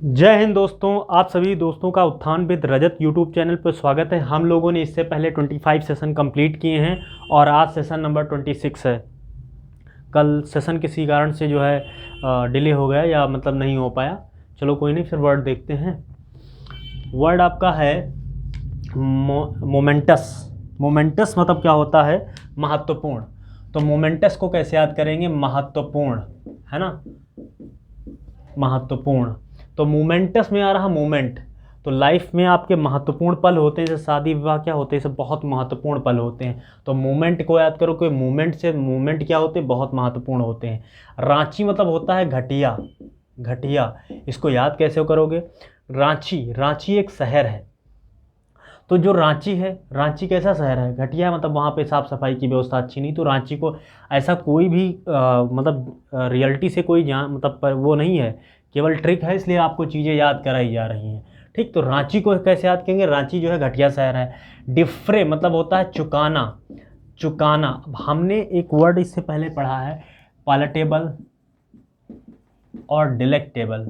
जय हिंद दोस्तों, आप सभी दोस्तों का उत्थान विद रजत यूट्यूब चैनल पर स्वागत है। हम लोगों ने इससे पहले 25 सेशन कंप्लीट किए हैं और आज सेशन नंबर 26 है। कल सेशन किसी कारण से जो है डिले हो गया या मतलब नहीं हो पाया। चलो कोई नहीं, फिर वर्ड देखते हैं। वर्ड आपका है मोमेंटस। मोमेंटस मतलब क्या होता है? महत्वपूर्ण। तो मोमेंटस को कैसे याद करेंगे? महत्वपूर्ण, है ना, महत्वपूर्ण। तो मोमेंटस में आ रहा मोमेंट। तो लाइफ में आपके महत्वपूर्ण पल होते हैं, जैसे शादी विवाह क्या होते हैं, सब बहुत महत्वपूर्ण पल होते हैं। तो मोमेंट को याद करो, कोई मोमेंट से मोमेंट क्या होते हैं? बहुत महत्वपूर्ण होते हैं। रांची मतलब होता है घटिया। घटिया, इसको याद कैसे करोगे? रांची, रांची एक शहर है। तो जो रांची है, रांची कैसा शहर है? घटिया है, मतलब वहाँ पे साफ़ सफाई की व्यवस्था अच्छी नहीं। तो रांची को ऐसा कोई भी मतलब रियलिटी से कोई मतलब पर वो नहीं है, केवल ट्रिक है, इसलिए आपको चीज़ें याद कराई जा रही हैं। ठीक, तो रांची को कैसे याद करेंगे? रांची जो है घटिया शहर है। डिफ्रे मतलब होता है चुकाना। चुकाना, हमने एक वर्ड इससे पहले पढ़ा है, पालेटेबल और डिलेक्टेबल।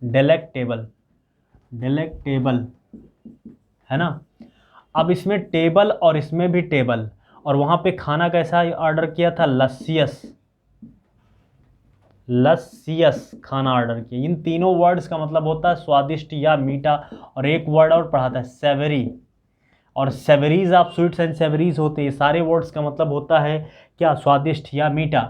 डिलेक्टेबल, डिलेक्टेबल, है ना। अब इसमें टेबल और इसमें भी टेबल, और वहाँ पे खाना कैसा ऑर्डर किया था? लस्सियस। लस्सियस खाना ऑर्डर किया। इन तीनों वर्ड्स का मतलब होता है स्वादिष्ट या मीठा। और एक वर्ड और पढ़ा था, सेवरी। और सेवरीज आप स्वीट्स एंड सेवरीज होते हैं। सारे वर्ड्स का मतलब होता है क्या? स्वादिष्ट या मीठा।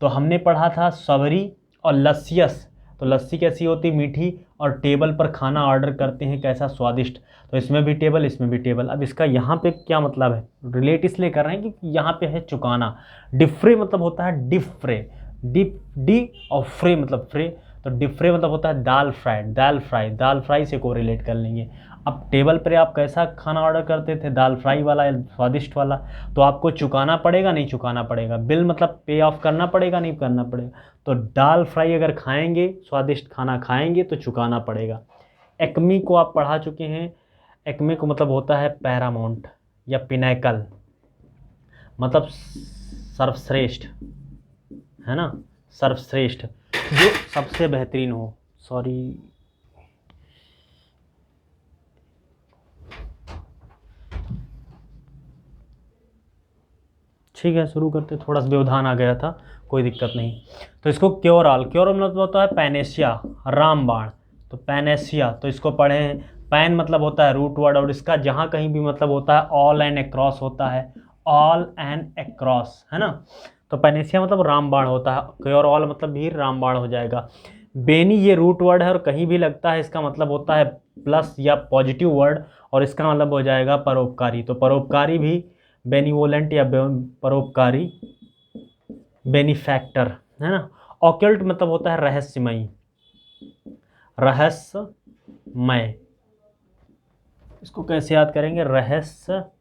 तो हमने पढ़ा था सवरी और लस्सियस। तो लस्सी कैसी होती? मीठी। और टेबल पर खाना ऑर्डर करते हैं, कैसा? स्वादिष्ट। तो इसमें भी टेबल, इसमें भी टेबल। अब इसका यहाँ पे क्या मतलब है? रिलेट इसलिए कर रहे हैं क्योंकि यहाँ पे है चुकाना। डिफ्रे मतलब होता है डिफ्रे। डिप डी और फ्रे मतलब फ्रे। तो डिफ्रे मतलब होता है दाल फ्राई। दाल फ्राई, दाल फ्राई से को रिलेट कर लेंगे। अब टेबल पर आप कैसा खाना ऑर्डर करते थे? दाल फ्राई वाला या स्वादिष्ट वाला। तो आपको चुकाना पड़ेगा, नहीं चुकाना पड़ेगा? बिल मतलब पे ऑफ करना पड़ेगा, नहीं करना पड़ेगा? तो दाल फ्राई अगर खाएंगे, स्वादिष्ट खाना खाएंगे, तो चुकाना पड़ेगा। एक्मी को आप पढ़ा चुके हैं। एक्मे को मतलब होता है पैरामाउंट या पिनैकल, मतलब सर्वश्रेष्ठ, है ना। सर्वश्रेष्ठ, जो सबसे बेहतरीन हो। सॉरी, ठीक है, शुरू करते। थोड़ा सा व्यवधान आ गया था, कोई दिक्कत नहीं। तो इसको क्योरल, क्योरल मतलब होता है पैनेशिया, रामबाण। तो पैनेशिया, तो इसको पढ़े हैं। पैन मतलब होता है रूट वर्ड, और इसका जहाँ कहीं भी मतलब होता है ऑल एंड अक्रॉस होता है। ऑल एंड अक्रॉस, है ना। तो पैनेशिया मतलब रामबाण होता है। क्योरल मतलब भी रामबाण हो जाएगा। बेनी ये रूट वर्ड है और कहीं भी लगता है, इसका मतलब होता है प्लस या पॉजिटिव वर्ड, और इसका मतलब हो जाएगा परोपकारी। तो परोपकारी भी बेनिवोलेंट या परोपकारी, बेनिफैक्टर, है ना। ऑकल्ट मतलब होता है रहस्यमयी, रहस्यमय। इसको कैसे याद करेंगे? रहस्यमय,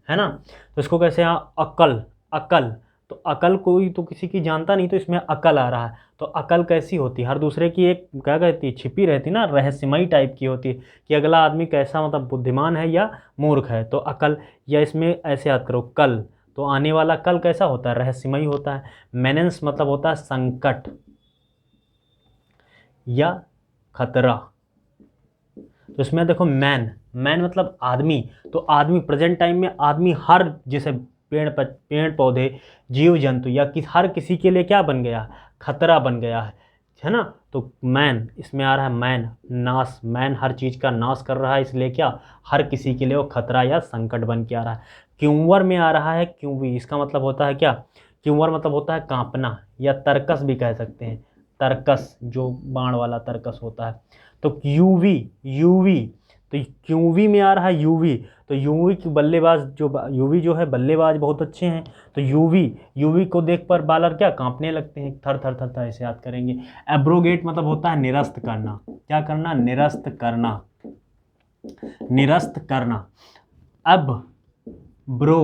है ना। तो इसको कैसे अकल, अकल। तो अकल कोई तो किसी की जानता नहीं, तो इसमें अकल आ रहा है। तो अकल कैसी होती है? हर दूसरे की एक क्या कहती है, छिपी रहती ना, रहस्यमयी टाइप की होती है कि अगला आदमी कैसा मतलब बुद्धिमान है या मूर्ख है। तो अकल, या इसमें ऐसे याद करो कल। तो आने वाला कल कैसा होता है? रहस्यमयी होता है। मेनेंस मतलब होता है संकट या खतरा। तो इसमें देखो मैन, मैन मतलब आदमी। तो आदमी प्रेजेंट टाइम में आदमी हर, जैसे पेड़ पौधे, जीव जंतु या हर किसी के लिए क्या बन गया? खतरा बन गया है ना। तो मैन इसमें आ रहा है मैन, नाश। मैन हर चीज़ का नाश कर रहा है, इसलिए क्या? हर किसी के लिए वो खतरा या संकट बन के आ रहा है। क्यूवर में आ रहा है क्यूवी, इसका मतलब होता है क्या? क्यूवर मतलब होता है कांपना, या तरकस भी कह सकते हैं। तरकस, जो बाण वाला तरकस होता है। तो यूवी, यूवी, तो यूवी में आ रहा है यूवी। तो यूवी की बल्लेबाज, जो यूवी जो है बल्लेबाज बहुत अच्छे हैं। तो यूवी, यूवी को देख पर बालर क्या कांपने लगते हैं, थर थर थर थर, ऐसे याद करेंगे। एब्रोगेट मतलब होता है निरस्त करना। क्या करना? निरस्त करना, निरस्त करना। अब ब्रो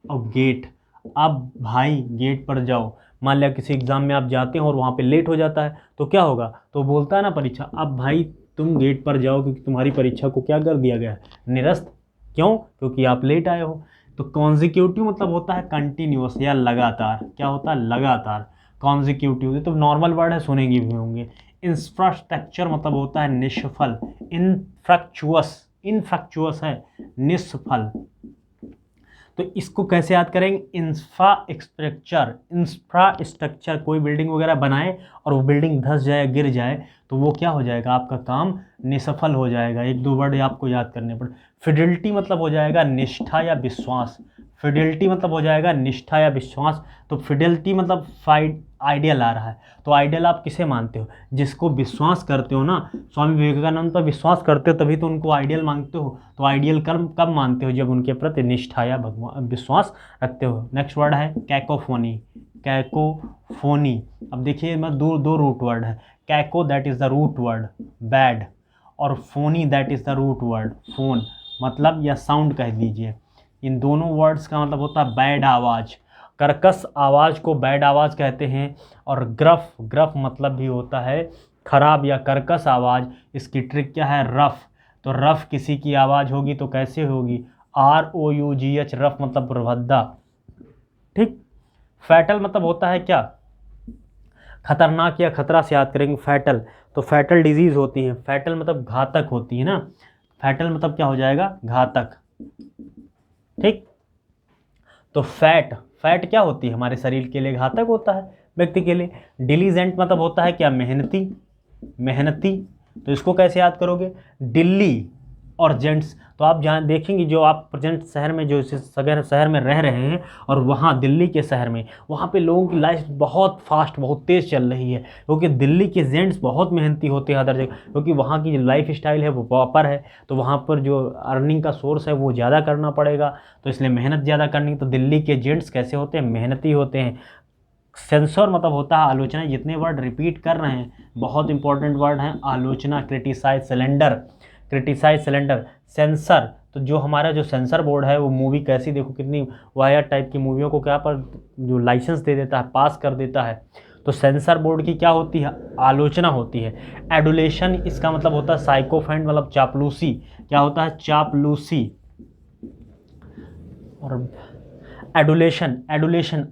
और गेट, अब भाई गेट पर जाओ। मान लिया किसी एग्ज़ाम में आप जाते हो और वहाँ पे लेट हो जाता है, तो क्या होगा? तो बोलता है ना परीक्षा, अब भाई तुम गेट पर जाओ क्योंकि तुम्हारी परीक्षा को क्या कर दिया गया है? निरस्त। क्यों? क्योंकि आप लेट आए हो। तो कॉन्जिक्यूटिव मतलब होता है कंटिन्यूअस या लगातार। क्या होता है? लगातार। कॉन्जिक्यूटिव तो नॉर्मल वर्ड है, सुनेंगे भी होंगे। इंफ्रास्ट्रक्चर मतलब होता है निष्फल, इनफ्रक्चुअस है निष्फल। तो इसको कैसे याद करेंगे, इंफ्रास्ट्रक्चर कोई बिल्डिंग वगैरह बनाए और वो बिल्डिंग धस जाए गिर जाए तो वो क्या हो जाएगा, आपका काम निष्फल हो जाएगा। एक दो वर्ड आपको याद करने पड़े। फिडिलिटी मतलब हो जाएगा निष्ठा या विश्वास, फिडिलिटी मतलब हो जाएगा निष्ठा या विश्वास। तो फिडिलिटी मतलब आइडियल आ रहा है, तो आइडियल आप किसे मानते हो, जिसको विश्वास करते हो ना, स्वामी विवेकानंद पर विश्वास करते हो तभी तो उनको आइडियल मांगते हो। तो आइडियल कर्म कब मानते हो, जब उनके प्रति निष्ठा या भगवान विश्वास रखते हो। नेक्स्ट वर्ड है कैकोफोनी, कैकोफोनी। अब देखिए मैं दो रूट वर्ड है, caco that is the root word bad, और phony that is the root word phone, मतलब या साउंड कह दीजिए। इन दोनों वर्ड्स का मतलब होता है बैड आवाज़, कर्कश आवाज़ को बैड आवाज़ कहते हैं। और ग्रफ मतलब भी होता है खराब या कर्कश आवाज़। इसकी ट्रिक क्या है, रफ। तो रफ किसी की आवाज़ होगी तो कैसे होगी, ROUGH, रफ मतलब प्रभद्दा। ठीक। फैटल मतलब होता है क्या, खतरनाक या खतरा से याद करेंगे फैटल। तो फैटल डिजीज़ होती है, फैटल मतलब घातक होती है ना, फैटल मतलब क्या हो जाएगा, घातक। ठीक। तो फैट क्या होती है, हमारे शरीर के लिए घातक होता है, व्यक्ति के लिए। डिलीजेंट मतलब होता है क्या, मेहनती। तो इसको कैसे याद करोगे, दिल्ली और जेंट्स। तो आप जहाँ देखेंगे, जो आप प्रेजेंट शहर में, जो शहर में रह रहे हैं, और वहाँ दिल्ली के शहर में, वहाँ पे लोगों की लाइफ बहुत फास्ट, बहुत तेज़ चल रही है, क्योंकि दिल्ली के जेंट्स बहुत मेहनती होते हैं अदर जगह, क्योंकि वहाँ की जो लाइफ स्टाइल है वो प्रॉपर है। तो वहाँ पर जो अर्निंग का सोर्स है वो ज़्यादा करना पड़ेगा, तो इसलिए मेहनत ज़्यादा करनी। तो दिल्ली के जेंट्स कैसे होते हैं, मेहनती होते हैं। सेंसर मतलब होता है आलोचना। जितने वर्ड रिपीट कर रहे हैं बहुत इंपॉर्टेंट वर्ड हैं, आलोचना, क्रिटिसाइज, सिलेंडर, सेंसर। तो जो हमारा जो सेंसर बोर्ड है वो मूवी कैसी, देखो कितनी वायर टाइप की मूवियों को क्या पर जो लाइसेंस दे देता है, पास कर देता है। तो सेंसर बोर्ड की क्या होती है, आलोचना होती है। एडुलेशन इसका मतलब होता है साइकोफेंट, मतलब चापलूसी। क्या होता है, चापलूसी। और एडुलेशन,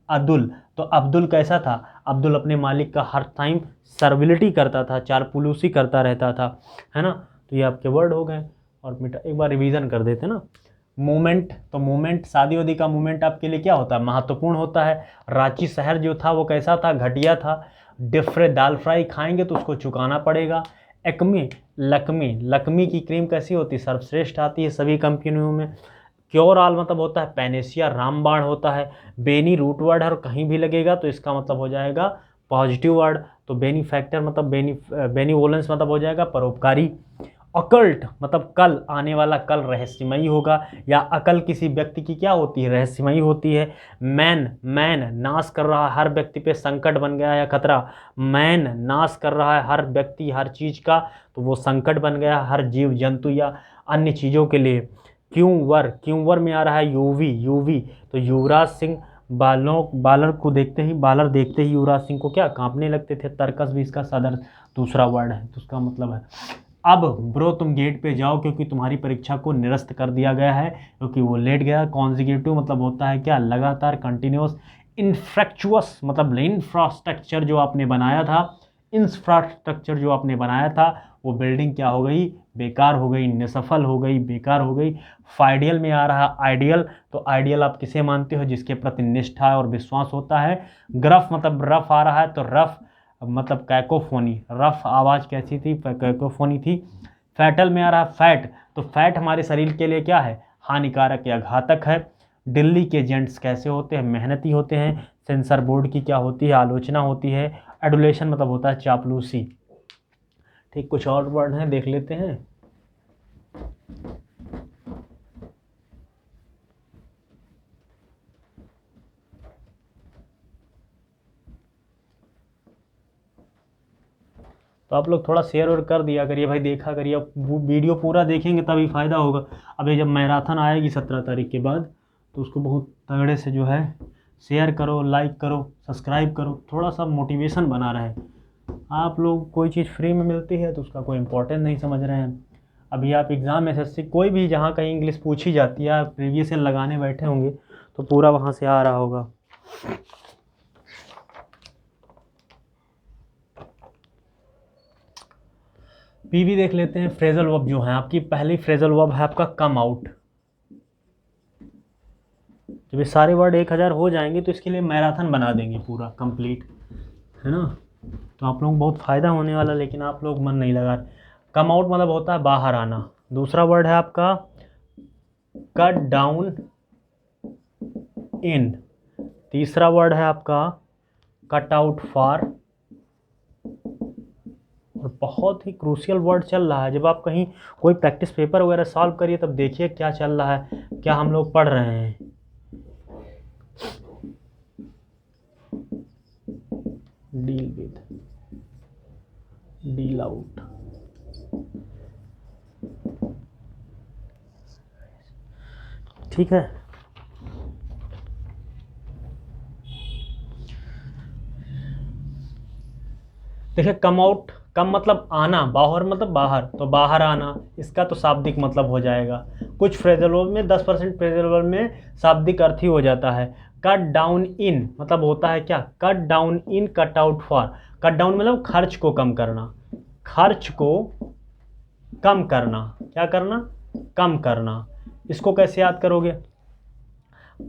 अदुल। तो अब्दुल कैसा था, अब्दुल अपने मालिक का हर टाइम सर्विलिटी करता था, चापलूसी करता रहता था, है ना। तो ये आपके वर्ड हो गए। और बेटा एक बार रिवीजन कर देते ना। मूवमेंट, तो मूवमेंट, शादी वादी का मूवमेंट आपके लिए क्या होता है, महत्वपूर्ण होता है। रांची शहर जो था वो कैसा था, घटिया था। डिफ्रे, दाल फ्राई खाएंगे तो उसको चुकाना पड़ेगा। एक्मे, लक्मी की क्रीम कैसी होती है, सर्वश्रेष्ठ आती है सभी कंपनियों में। क्योरॉल मतलब होता है पैनेसिया, रामबाण होता है। बेनी रूट वर्ड है और कहीं भी लगेगा तो इसका मतलब हो जाएगा पॉजिटिव वर्ड। तो बेनीफैक्टर मतलब बेनीवोलेंस मतलब हो जाएगा परोपकारी। अकल्ट मतलब कल, आने वाला कल रहस्यमयी होगा, या अकल किसी व्यक्ति की क्या होती है, रहस्यमयी होती है। मैन नाश कर रहा है, हर व्यक्ति पे संकट बन गया या खतरा। मैन नाश कर रहा है हर व्यक्ति हर चीज़ का, तो वो संकट बन गया हर जीव जंतु या अन्य चीज़ों के लिए। क्यूंवर में आ रहा है यूवी। तो युवराज सिंह बालर देखते ही युवराज सिंह को क्या कांपने लगते थे। तर्कस भी इसका सदर दूसरा वर्ड है, तो उसका मतलब है अब ब्रो तुम गेट पे जाओ, क्योंकि तुम्हारी परीक्षा को निरस्त कर दिया गया है, क्योंकि वो लेट गया। कॉन्जिक्यूटिव मतलब होता है क्या, लगातार, कंटिन्यूस। इंफ्रैक्चुअस मतलब इंफ्रास्ट्रक्चर जो आपने बनाया था वो बिल्डिंग क्या हो गई, बेकार हो गई, निसफल हो गई, बेकार हो गई। फाइडियल में आ रहा आइडियल, तो आइडियल आप किसे मानते हो, जिसके प्रति निष्ठा और विश्वास होता है। ग्रफ मतलब रफ आ रहा है, तो रफ मतलब कैकोफोनी, रफ आवाज़ कैसी थी, कैकोफोनी थी। फैटल में आ रहा फैट, तो फैट हमारे शरीर के लिए क्या है, हानिकारक या घातक है। दिल्ली के जेंट्स कैसे होते हैं, मेहनती होते हैं। सेंसर बोर्ड की क्या होती है, आलोचना होती है। एडुलेशन मतलब होता है चापलूसी। ठीक, कुछ और वर्ड हैं देख लेते हैं। तो आप लोग थोड़ा शेयर और कर दिया करिए भाई, देखा करिए, वीडियो पूरा देखेंगे तभी फ़ायदा होगा। अभी जब मैराथन आएगी 17 तारीख के बाद, तो उसको बहुत तगड़े से जो है शेयर करो, लाइक करो, सब्सक्राइब करो, थोड़ा सा मोटिवेशन बना रहे। आप लोग कोई चीज़ फ्री में मिलती है तो उसका कोई इम्पोर्टेंस नहीं समझ रहे हैं। अभी आप एग्ज़ाम SSC कोई भी जहाँ कहीं इंग्लिश पूछी जाती है, आप प्रीवियस ईयर लगाने बैठे होंगे तो पूरा वहाँ से आ रहा होगा। पीवी देख लेते हैं। फ्रेजल वर्ब जो है आपकी, पहली फ्रेजल वर्ब है आपका कम आउट। जब ये सारे वर्ड 1000 हो जाएंगे तो इसके लिए मैराथन बना देंगे पूरा कंप्लीट, है ना। तो आप लोगों को बहुत फ़ायदा होने वाला, लेकिन आप लोग मन नहीं लगा रहे। कम आउट मतलब होता है बाहर आना। दूसरा वर्ड है आपका कट डाउन इन। तीसरा वर्ड है आपका कट आउट फॉर। और बहुत ही क्रूशियल वर्ड चल रहा है, जब आप कहीं कोई प्रैक्टिस पेपर वगैरह सॉल्व करिए तब देखिए क्या चल रहा है, क्या हम लोग पढ़ रहे हैं। डील विद, डील आउट, ठीक है। देखिए कम आउट, कम मतलब आना, बाहर मतलब बाहर, तो बाहर आना इसका तो शाब्दिक मतलब हो जाएगा। कुछ फ्रेजल वर्ब में 10% फ्रेजल वर्ब में शाब्दिक अर्थ ही हो जाता है। कट डाउन इन मतलब होता है क्या, cut down in cut out for. Cut down मतलब खर्च को कम करना, खर्च को कम करना, क्या करना, कम करना। इसको कैसे याद करोगे,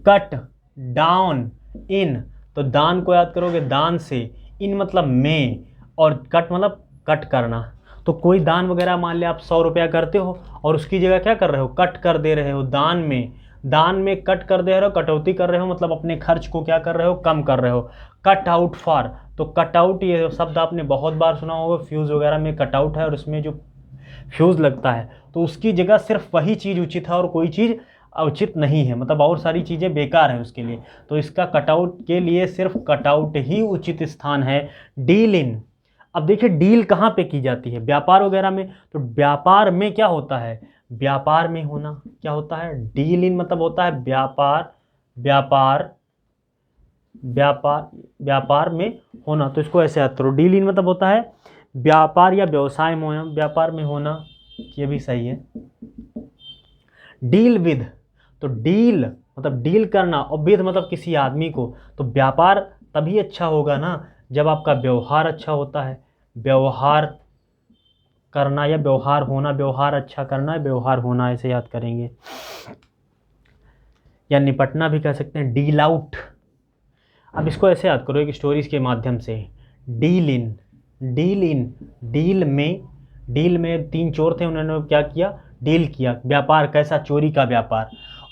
कट डाउन इन, तो दान को याद करोगे दान से, इन मतलब में, और कट मतलब कट करना। तो कोई दान वगैरह मान लिया आप 100 रुपया करते हो और उसकी जगह क्या कर रहे हो, कट कर दे रहे हो दान में, दान में कट कर दे रहे हो, कटौती कर रहे हो, मतलब अपने खर्च को क्या कर रहे हो, कम कर रहे हो। कट आउट फॉर, तो कट आउट ये शब्द आपने बहुत बार सुना होगा, फ्यूज़ वगैरह में कट आउट है और उसमें जो फ्यूज़ लगता है, तो उसकी जगह सिर्फ वही चीज़ उचित है और कोई चीज़ उचित नहीं है, मतलब और सारी चीज़ें बेकार हैं उसके लिए। तो इसका कटआउट के लिए सिर्फ कटआउट ही उचित स्थान है। डील इन, अब देखिए डील कहाँ पे की जाती है, व्यापार वगैरह में, तो व्यापार में क्या होता है, व्यापार में होना, क्या होता है, डील इन मतलब होता है व्यापार, व्यापार, व्यापार, व्यापार में होना। तो इसको ऐसे याद करो, डील इन मतलब होता है व्यापार या व्यवसाय में होना, व्यापार में होना, ये भी सही है। डील विद, तो डील मतलब डील करना और विद मतलब किसी आदमी को, तो व्यापार तभी अच्छा होगा ना जब आपका व्यवहार अच्छा होता है। व्यवहार करना या व्यवहार होना, व्यवहार अच्छा करना है, व्यवहार होना, ऐसे याद करेंगे। या निपटना भी कह सकते हैं, डील आउट। अब इसको ऐसे याद करो एक स्टोरीज के माध्यम से। Deal in, deal in, deal में, डील में 3 चोर थे, उन्होंने क्या किया, डील किया, व्यापार कैसा, चोरी का व्यापार,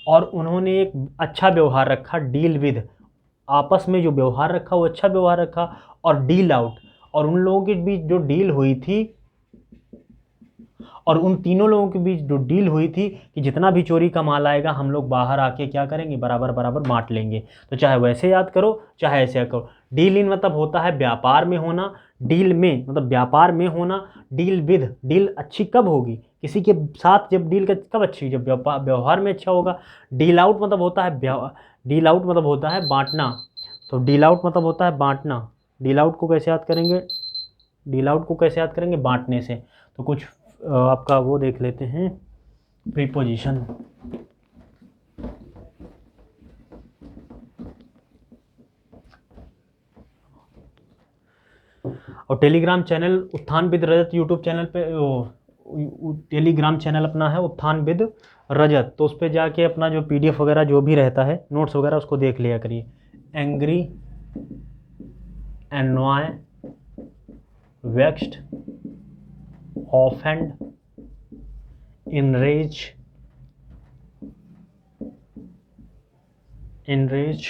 और उन्होंने एक अच्छा व्यवहार रखा, डील विद, आपस में जो व्यवहार रखा वो अच्छा व्यवहार रखा, और डील आउट, और उन लोगों के बीच जो डील हुई थी, और उन तीनों लोगों के बीच जो डील हुई थी कि जितना भी चोरी का माल आएगा हम लोग बाहर आके क्या करेंगे, बराबर बराबर बांट लेंगे। तो चाहे वैसे याद करो चाहे ऐसे याद करो। डील इन मतलब होता है व्यापार में होना, डील में मतलब व्यापार में होना, डील विद, डील अच्छी कब होगी किसी के साथ, जब डील का कब अच्छी, जब व्यवहार में अच्छा होगा। डील आउट मतलब होता है डील आउट मतलब होता है बांटना, तो डील आउट मतलब होता है बांटना। डील आउट को कैसे याद करेंगे, डील आउट को कैसे याद करेंगे, बांटने से। तो कुछ आपका वो देख लेते हैं प्रीपोजिशन। और टेलीग्राम चैनल उत्थान विद रजत, यूट्यूब चैनल पे टेलीग्राम चैनल अपना है उत्थान विद रजत, तो उस पर जाके अपना जो पीडीएफ वगैरह जो भी रहता है नोट्स वगैरह उसको देख लिया करिए। Angry, annoy, vexed, offend, enraged, enraged,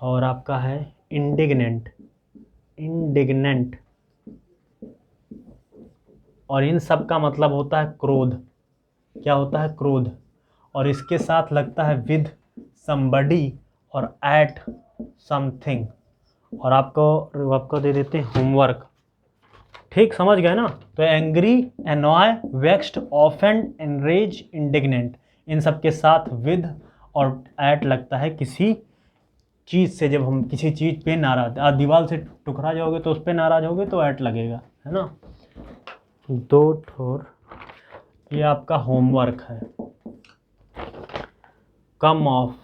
और आपका है इंडिग्नेंट, इंडिग्नेंट, और इन सब का मतलब होता है क्रोध, क्या होता है, क्रोध, और इसके साथ लगता है विद समबडी और एट समथिंग। और आपको दे देते हैं होमवर्क, ठीक समझ गए ना। तो angry, annoy, vexed, offend, enrage, indignant, इन सब के साथ विद और एट लगता है किसी चीज़ से। जब हम किसी चीज़ पे नाराज, आप दीवार से टकरा जाओगे तो उस पर नाराज होगे तो ऐट लगेगा, है ना। 2 ठोर, ये आपका होमवर्क है। कम ऑफ,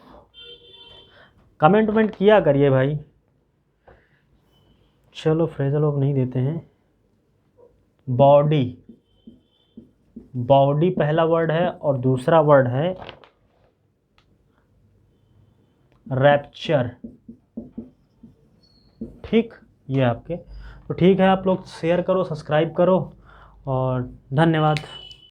कमेंट वमेंट किया करिए भाई। चलो फ्रेजल ऑफ नहीं देते हैं। बॉडी, बॉडी पहला वर्ड है और दूसरा वर्ड है रैप्चर। ठीक, ये आपके, तो ठीक है, आप लोग शेयर करो, सब्सक्राइब करो और धन्यवाद।